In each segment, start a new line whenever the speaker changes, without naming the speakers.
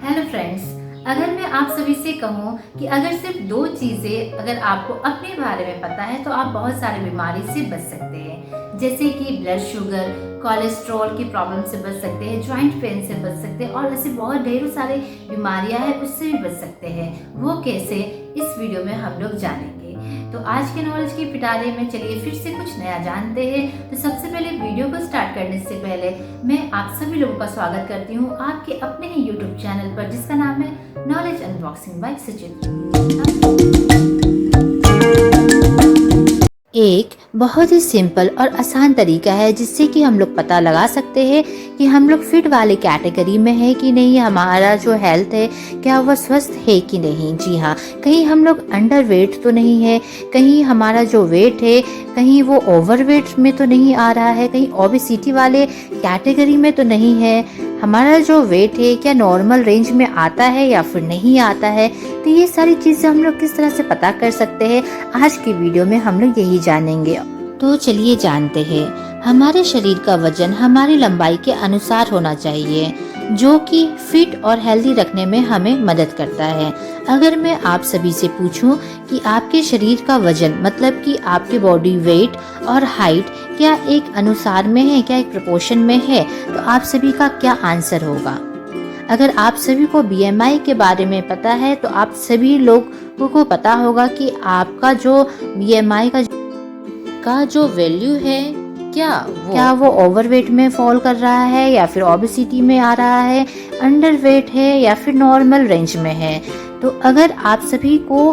Hello friends, अगर मैं आप सभी से कहूँ कि अगर सिर्फ दो चीज़ें अगर आपको अपने बारे में पता है तो आप बहुत सारी बीमारी से बच सकते हैं। जैसे कि ब्लड शुगर, कोलेस्ट्रॉल की प्रॉब्लम से बच सकते हैं, जॉइंट पेन से बच सकते हैं और ऐसे बहुत ढेरों सारी बीमारियां हैं उससे भी बच सकते हैं। वो कैसे, इस वीडियो में हम लोग जानेंगे। तो आज के नॉलेज की पिटारे में चलिए फिर से कुछ नया जानते हैं। तो सबसे पहले वीडियो को स्टार्ट करने से पहले मैं आप सभी लोगों का स्वागत करती हूँ आपके अपने ही यूट्यूब चैनल पर, जिसका नाम है नॉलेज अनबॉक्सिंग बाय सुचित्रा। एक बहुत ही सिंपल और आसान तरीका है जिससे कि हम लोग पता लगा सकते हैं कि हम लोग फिट वाले कैटेगरी में है कि नहीं, हमारा जो हेल्थ है क्या वह स्वस्थ है कि नहीं। जी हाँ, कहीं हम लोग अंडर वेट तो नहीं है, कहीं हमारा जो वेट है कहीं वो ओवर वेट में तो नहीं आ रहा है, कहीं ओबेसिटी वाले कैटेगरी में तो नहीं है, हमारा जो वेट है क्या नॉर्मल रेंज में आता है या फिर नहीं आता है। तो ये सारी चीज़ें हम लोग किस तरह से पता कर सकते हैं, आज की वीडियो में हम लोग यही जानेंगे। तो चलिए जानते हैं। हमारे शरीर का वजन हमारी लंबाई के अनुसार होना चाहिए, जो कि फिट और हेल्दी रखने में हमें मदद करता है। अगर मैं आप सभी से पूछूं कि आपके शरीर का वजन मतलब कि आपके बॉडी वेट और हाइट क्या एक अनुसार में है, क्या एक प्रोपोर्शन में है, तो आप सभी का क्या आंसर होगा। अगर आप सभी को BMI के बारे में पता है तो आप सभी लोगों को पता होगा कि आपका जो BMI का जो वैल्यू है क्या वो ओवरवेट में फॉल कर रहा है या फिर ओबेसिटी में आ रहा है, अंडर वेट है या फिर नॉर्मल रेंज में है। तो अगर आप सभी को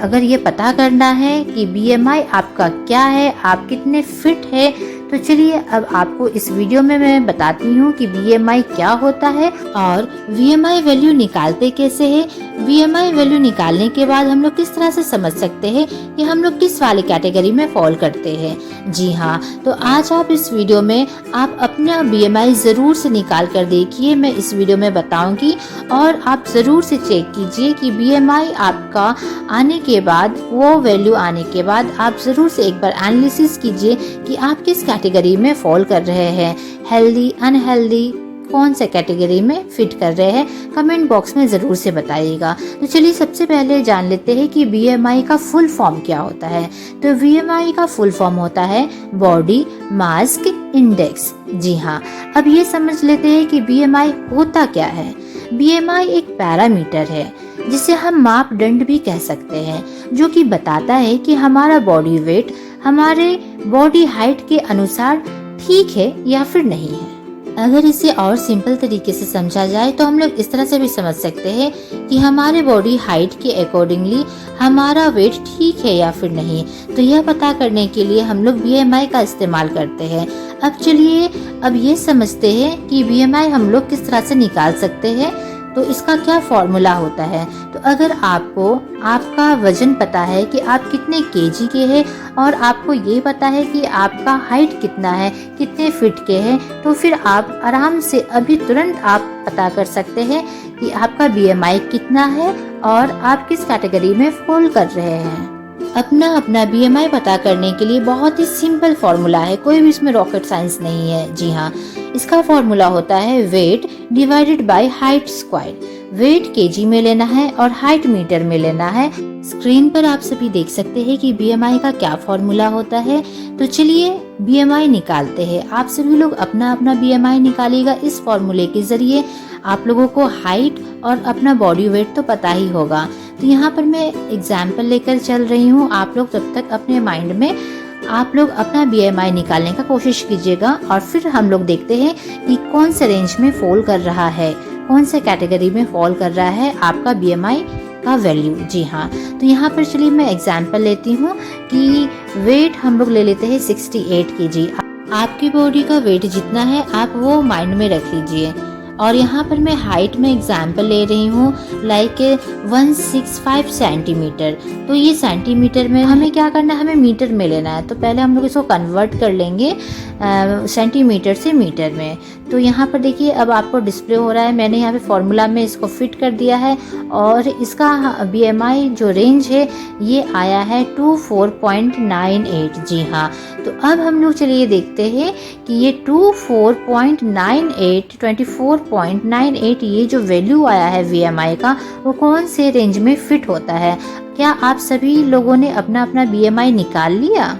अगर ये पता करना है कि BMI आपका क्या है, आप कितने फिट है, तो चलिए अब आपको इस वीडियो में मैं बताती हूँ कि BMI क्या होता है और BMI वैल्यू निकालते कैसे है। BMI वैल्यू निकालने के बाद हम लोग किस तरह से समझ सकते हैं कि हम लोग किस वाले कैटेगरी में फॉल करते हैं। जी हाँ, तो आज आप इस वीडियो में आप अपना BMI ज़रूर से निकाल कर देखिए, मैं इस वीडियो में बताऊंगी और आप ज़रूर से चेक कीजिए कि BMI आपका आने के बाद, वो वैल्यू आने के बाद आप ज़रूर से एक बार एनालिसिस कीजिए कि आप किस कैटेगरी में फॉल कर रहे हैं, हेल्दी अनहेल्दी, कौन से कैटेगरी में फिट कर रहे हैं, कमेंट बॉक्स में ज़रूर से बताइएगा। तो चलिए सबसे पहले जान लेते हैं कि BMI का फुल फॉर्म क्या होता है। तो BMI का फुल फॉर्म होता है बॉडी मास इंडेक्स। जी हाँ, अब ये समझ लेते हैं कि BMI होता क्या है। BMI एक पैरामीटर है जिसे हम मापदंड भी कह सकते हैं, जो कि बताता है कि हमारा बॉडी वेट हमारे बॉडी हाइट के अनुसार ठीक है या फिर नहीं है। अगर इसे और सिंपल तरीके से समझा जाए तो हम लोग इस तरह से भी समझ सकते हैं कि हमारे बॉडी हाइट के अकॉर्डिंगली हमारा वेट ठीक है या फिर नहीं। तो यह पता करने के लिए हम लोग BMI का इस्तेमाल करते हैं। अब चलिए अब ये समझते हैं कि BMI हम लोग किस तरह से निकाल सकते हैं, तो इसका क्या फॉर्मूला होता है। तो अगर आपको आपका वजन पता है कि आप कितने केजी के हैं और आपको ये पता है कि आपका हाइट कितना है, कितने फिट के हैं, तो फिर आप आराम से अभी तुरंत आप पता कर सकते हैं कि आपका BMI कितना है और आप किस कैटेगरी में फॉल कर रहे हैं। अपना BMI पता करने के लिए बहुत ही सिंपल फॉर्मूला है, कोई भी इसमें रॉकेट साइंस नहीं है। जी हाँ, इसका फॉर्मूला होता है weight divided by height square. Wait KG में लेना है और हाइट मीटर में लेना है। स्क्रीन पर आप सभी देख सकते हैं कि BMI का क्या फॉर्मूला होता है। तो चलिए BMI निकालते हैं। आप सभी लोग अपना BMI निकालिएगा इस फॉर्मूले के जरिए। आप लोगों को हाइट और अपना बॉडी वेट तो पता ही होगा। तो यहाँ पर मैं एग्जाम्पल लेकर चल रही हूँ, आप लोग तब तक अपने माइंड में आप लोग अपना BMI निकालने का कोशिश कीजिएगा और फिर हम लोग देखते हैं कि कौन से रेंज में फॉल कर रहा है, कौन से कैटेगरी में फॉल कर रहा है आपका BMI का वैल्यू। जी हाँ, तो यहाँ पर चलिए मैं एग्जाम्पल लेती हूँ कि वेट हम लोग ले लेते हैं 68 kg। आपकी बॉडी का वेट जितना है आप वो माइंड में रख लीजिए। और यहाँ पर मैं हाइट में एग्जाम्पल ले रही हूँ लाइक 165 सेंटीमीटर। तो ये सेंटीमीटर में हमें क्या करना है, हमें मीटर में लेना है। तो पहले हम लोग इसको कन्वर्ट कर लेंगे सेंटीमीटर से मीटर में। तो यहाँ पर देखिए अब आपको डिस्प्ले हो रहा है। मैंने यहाँ पे फॉर्मूला में इसको फिट कर दिया है और इसका BMI जो रेंज है ये आया है 24.98। जी हाँ, तो अब हम लोग चलिए देखते हैं कि ये 24.98 ये जो वैल्यू आया है BMI का वो कौन से रेंज में फिट होता है। क्या आप सभी लोगों ने अपना अपना BMI निकाल लिया?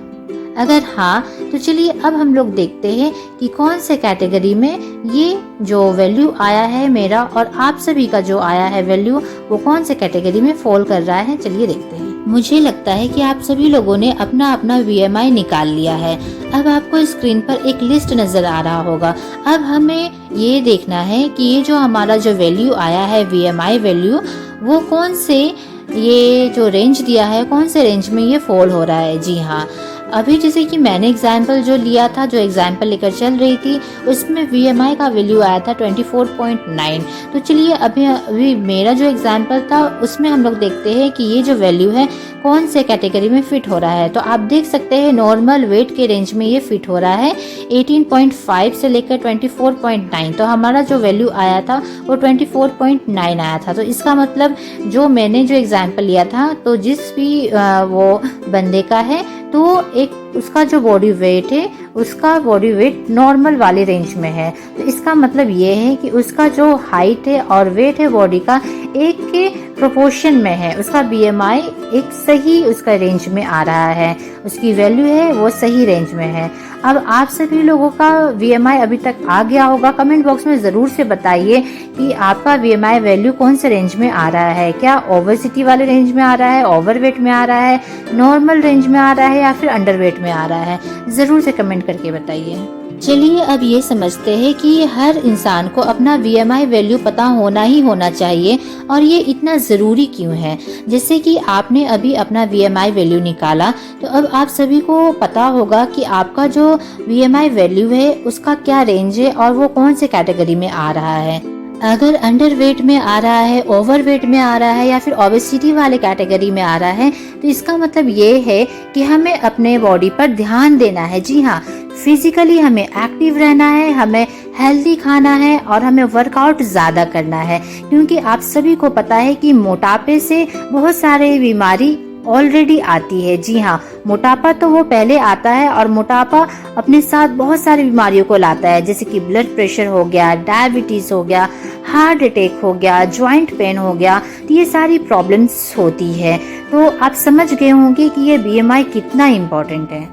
अगर हाँ तो चलिए अब हम लोग देखते हैं कि कौन से कैटेगरी में ये जो वैल्यू आया है मेरा और आप सभी का जो आया है वैल्यू वो कौन से कैटेगरी में फॉल कर रहा है। चलिए देखते हैं। मुझे लगता है कि आप सभी लोगों ने अपना अपना BMI निकाल लिया है। अब आपको स्क्रीन पर एक लिस्ट नजर आ रहा होगा। अब हमें ये देखना है कि ये जो हमारा जो वैल्यू आया है BMI वैल्यू वो कौन से ये जो रेंज दिया है कौन से रेंज में ये फॉल हो रहा है। जी हाँ, अभी जैसे कि मैंने एग्जाम्पल जो लिया था, जो एग्जाम्पल लेकर चल रही थी, उसमें BMI का वैल्यू आया था 24.9। तो चलिए अभी मेरा जो एग्जाम्पल था उसमें हम लोग देखते हैं कि ये जो वैल्यू है कौन से कैटेगरी में फिट हो रहा है। तो आप देख सकते हैं नॉर्मल वेट के रेंज में ये फिट हो रहा है 18.5 से लेकर 24.9। तो हमारा जो वैल्यू आया था वो 24.9 आया था। तो इसका मतलब जो मैंने जो एग्जाम्पल लिया था, तो जिस भी वो बंदे का है तो एक उसका जो बॉडी वेट है उसका बॉडी वेट नॉर्मल वाले रेंज में है। तो इसका मतलब ये है कि उसका जो हाइट है और वेट है बॉडी का एक के प्रोपोर्शन में है। उसका BMI एक सही उसका रेंज में आ रहा है, उसकी वैल्यू है वो सही रेंज में है। अब आप सभी लोगों का BMI अभी तक आ गया होगा। कमेंट बॉक्स में ज़रूर से बताइए कि आपका BMI वैल्यू कौन से रेंज में आ रहा है। क्या ओबेसिटी वाले रेंज में आ रहा है, ओवरवेट में आ रहा है, नॉर्मल रेंज में आ रहा है या फिर अंडरवेट में आ रहा है। ज़रूर से कमेंट करके बताइए। चलिए अब ये समझते हैं कि हर इंसान को अपना BMI वैल्यू पता होना ही होना चाहिए और ये इतना ज़रूरी क्यों है। जैसे कि आपने अभी अपना BMI वैल्यू निकाला, तो अब आप सभी को पता होगा कि आपका जो BMI वैल्यू है उसका क्या रेंज है और वो कौन से कैटेगरी में आ रहा है। अगर अंडर वेट में आ रहा है, ओवर वेट में आ रहा है या फिर ओबेसिटी वाले कैटेगरी में आ रहा है, तो इसका मतलब ये है कि हमें अपने बॉडी पर ध्यान देना है। जी हाँ, फिजिकली हमें एक्टिव रहना है, हमें हेल्दी खाना है और हमें वर्कआउट ज़्यादा करना है। क्योंकि आप सभी को पता है कि मोटापे से बहुत सारे बीमारी ऑलरेडी आती है। जी हाँ, मोटापा तो वो पहले आता है और मोटापा अपने साथ बहुत सारी बीमारियों को लाता है, जैसे कि ब्लड प्रेशर हो गया, डायबिटीज़ हो गया, हार्ट अटैक हो गया, जॉइंट पेन हो गया। तो ये सारी प्रॉब्लम्स होती है। तो आप समझ गए होंगे कि ये BMI कितना इम्पोर्टेंट है।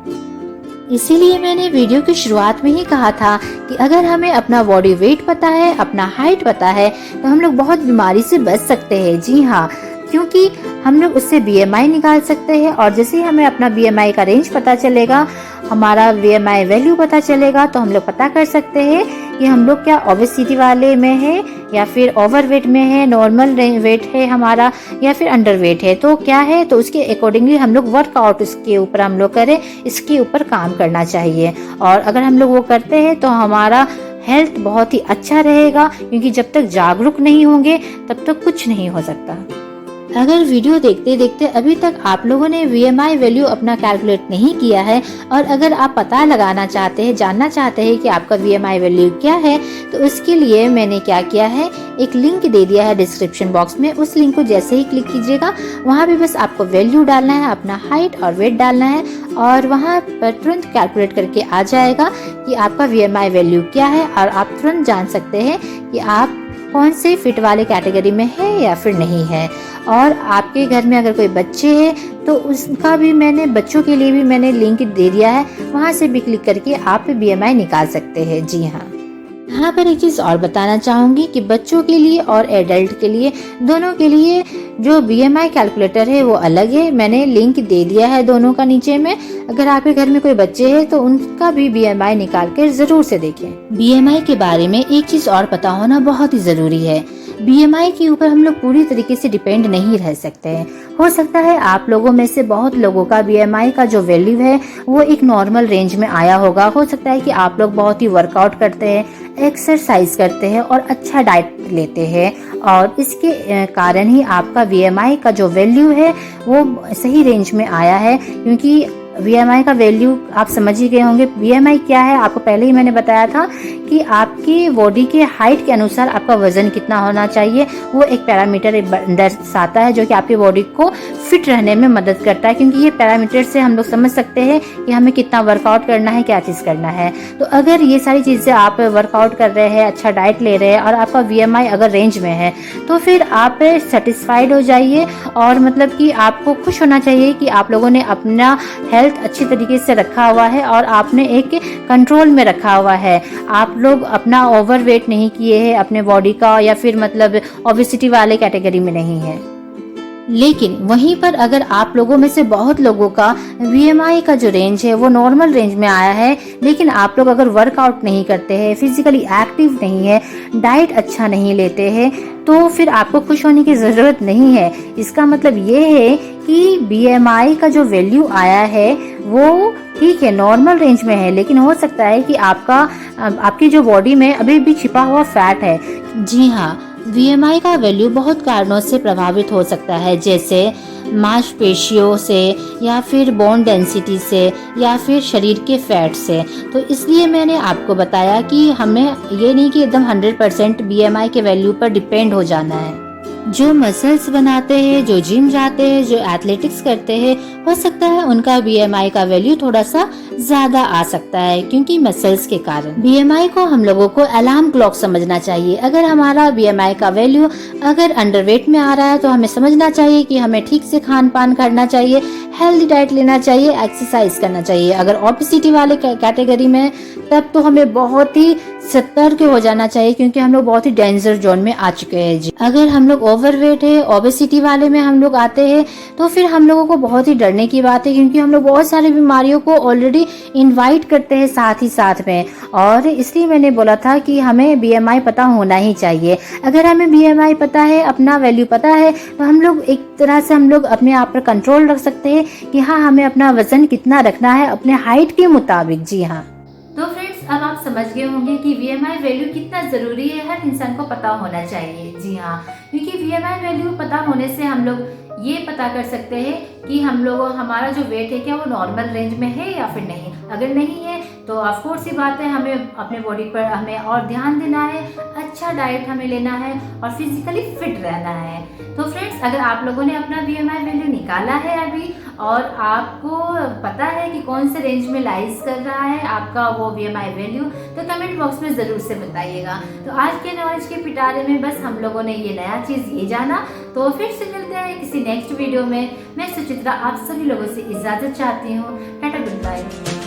इसीलिए मैंने वीडियो की शुरुआत में ही कहा था कि अगर हमें अपना बॉडी वेट पता है, अपना हाइट पता है, तो हम लोग बहुत बीमारी से बच सकते हैं। जी हाँ, क्योंकि हम लोग उससे BMI निकाल सकते हैं और जैसे ही हमें अपना BMI का रेंज पता चलेगा, हमारा BMI वैल्यू पता चलेगा, तो हम लोग पता कर सकते हैं कि हम लोग क्या ओबेसिटी वाले में है या फिर ओवर वेट में है, नॉर्मल वेट है हमारा या फिर अंडर वेट है। तो क्या है, तो उसके अकॉर्डिंगली हम लोग वर्कआउट उसके ऊपर हम लोग करें, इसके ऊपर काम करना चाहिए। और अगर हम लोग वो करते हैं तो हमारा हेल्थ बहुत ही अच्छा रहेगा, क्योंकि जब तक जागरूक नहीं होंगे तब तक कुछ नहीं हो सकता। अगर वीडियो देखते देखते अभी तक आप लोगों ने BMI वैल्यू अपना कैलकुलेट नहीं किया है और अगर आप पता लगाना चाहते हैं, जानना चाहते हैं कि आपका BMI वैल्यू क्या है, तो उसके लिए मैंने क्या किया है, एक लिंक दे दिया है डिस्क्रिप्शन बॉक्स में। उस लिंक को जैसे ही क्लिक कीजिएगा, वहाँ पे बस आपको वैल्यू डालना है, अपना हाइट और वेट डालना है और वहाँ पर तुरंत कैलकुलेट करके आ जाएगा कि आपका BMI वैल्यू क्या है और आप तुरंत जान सकते हैं कि आप कौन से फिट वाले कैटेगरी में है या फिर नहीं है। और आपके घर में अगर कोई बच्चे हैं तो उसका भी मैंने, बच्चों के लिए भी मैंने लिंक दे दिया है, वहाँ से भी क्लिक करके आप BMI निकाल सकते हैं। जी हाँ, यहाँ पर एक चीज़ और बताना चाहूँगी कि बच्चों के लिए और एडल्ट के लिए, दोनों के लिए जो BMI कैलकुलेटर है वो अलग है। मैंने लिंक दे दिया है दोनों का नीचे में। अगर आपके घर में कोई बच्चे हैं तो उनका भी BMI निकाल कर ज़रूर से देखें। BMI के बारे में एक चीज़ और पता होना बहुत ही ज़रूरी है। BMI के ऊपर हम लोग पूरी तरीके से डिपेंड नहीं रह सकते हैं। हो सकता है आप लोगों में से बहुत लोगों का BMI का जो वैल्यू है वो एक नॉर्मल रेंज में आया होगा। हो सकता है कि आप लोग बहुत ही वर्कआउट करते हैं, एक्सरसाइज करते हैं और अच्छा डाइट लेते हैं और इसके कारण ही आपका BMI का जो वैल्यू है वो सही रेंज में आया है। क्योंकि BMI का वैल्यू आप समझ ही गए होंगे। BMI क्या है आपको पहले ही मैंने बताया था कि आपकी बॉडी के हाइट के अनुसार आपका वजन कितना होना चाहिए, वो एक पैरामीटर दर्शाता है जो कि आपकी बॉडी को फिट रहने में मदद करता है, क्योंकि ये पैरामीटर से हम लोग समझ सकते हैं कि हमें कितना वर्कआउट करना है, क्या चीज़ करना है। तो अगर ये सारी चीज़ें आप वर्कआउट कर रहे हैं, अच्छा डाइट ले रहे हैं और आपका BMI अगर रेंज में है तो फिर आप सेटिस्फाइड हो जाइए और मतलब कि आपको खुश होना चाहिए कि आप लोगों ने अपना हेल्थ अच्छी तरीके से रखा हुआ है और आपने एक कंट्रोल में रखा हुआ है। आप लोग अपना ओवरवेट नहीं किए हैं अपने बॉडी का, या फिर मतलब ओबेसिटी वाले कैटेगरी में नहीं है। लेकिन वहीं पर अगर आप लोगों में से बहुत लोगों का BMI का जो रेंज है वो नॉर्मल रेंज में आया है, लेकिन आप लोग अगर वर्कआउट नहीं करते हैं, फिजिकली एक्टिव नहीं है, डाइट अच्छा नहीं लेते हैं, तो फिर आपको खुश होने की ज़रूरत नहीं है। इसका मतलब ये है कि BMI का जो वैल्यू आया है वो ठीक है, नॉर्मल रेंज में है, लेकिन हो सकता है कि आपकी जो बॉडी में अभी भी छिपा हुआ फैट है। जी हाँ, BMI का वैल्यू बहुत कारणों से प्रभावित हो सकता है, जैसे मांसपेशियों से, या फिर बोन डेंसिटी से, या फिर शरीर के फैट से। तो इसलिए मैंने आपको बताया कि हमें ये नहीं कि एकदम 100% BMI के वैल्यू पर डिपेंड हो जाना है। जो मसल्स बनाते हैं, जो जिम जाते हैं, जो एथलेटिक्स करते हैं, हो सकता है उनका BMI का वैल्यू थोड़ा सा ज्यादा आ सकता है, क्योंकि मसल्स के कारण। BMI को हम लोगों को अलार्म क्लॉक समझना चाहिए। अगर हमारा BMI का वैल्यू अगर अंडरवेट में आ रहा है तो हमें समझना चाहिए कि हमें ठीक से खान पान करना चाहिए, हेल्दी डाइट लेना चाहिए, एक्सरसाइज करना चाहिए। अगर ओबेसिटी वाले कैटेगरी में, तब तो हमें बहुत ही सतर्क हो जाना चाहिए, क्योंकि हम लोग बहुत ही डेंजर जोन में आ चुके हैं जी। अगर हम लोग ओवरवेट है, ओबेसिटी वाले में हम लोग आते हैं, तो फिर हम लोगों को बहुत ही डरने की बात है, क्योंकि हम लोग बहुत सारी बीमारियों को ऑलरेडी इनवाइट करते हैं साथ ही साथ में। और इसलिए मैंने बोला था कि हमें BMI पता होना ही चाहिए। अगर हमें BMI पता है, अपना वैल्यू पता है, तो हम लोग एक तरह से हम लोग अपने आप पर कंट्रोल रख सकते हैं कि हाँ, हमें अपना वजन कितना रखना है अपने हाइट के मुताबिक। जी हाँ, तो फ्रेंड्स, अब आप समझ गए होंगे कि BMI वैल्यू कितना जरूरी है, हर इंसान को पता होना चाहिए। जी हाँ, क्योंकि BMI वैल्यू पता होने से हम लोग ये पता कर सकते हैं कि हमारा जो वेट है क्या वो नॉर्मल रेंज में है या फिर नहीं। अगर नहीं है तो ऑफ कोर्स ही बात है, हमें अपने बॉडी पर हमें और ध्यान देना है, अच्छा डाइट हमें लेना है और फिजिकली फिट रहना है। तो फ्रेंड्स, अगर आप लोगों ने अपना BMI वैल्यू निकाला है अभी और आपको पता है कि कौन से रेंज में लाइज कर रहा है आपका वो BMI वैल्यू, तो कमेंट बॉक्स में ज़रूर से बताइएगा। तो आज के नॉलेज के पिटारे में बस हम लोगों ने ये नया चीज़ ये जाना। तो फिर से मिलते हैं किसी नेक्स्ट वीडियो में। मैं सुचित्रा आप सभी लोगों से इजाज़त चाहती हूँ। Tata, good bye.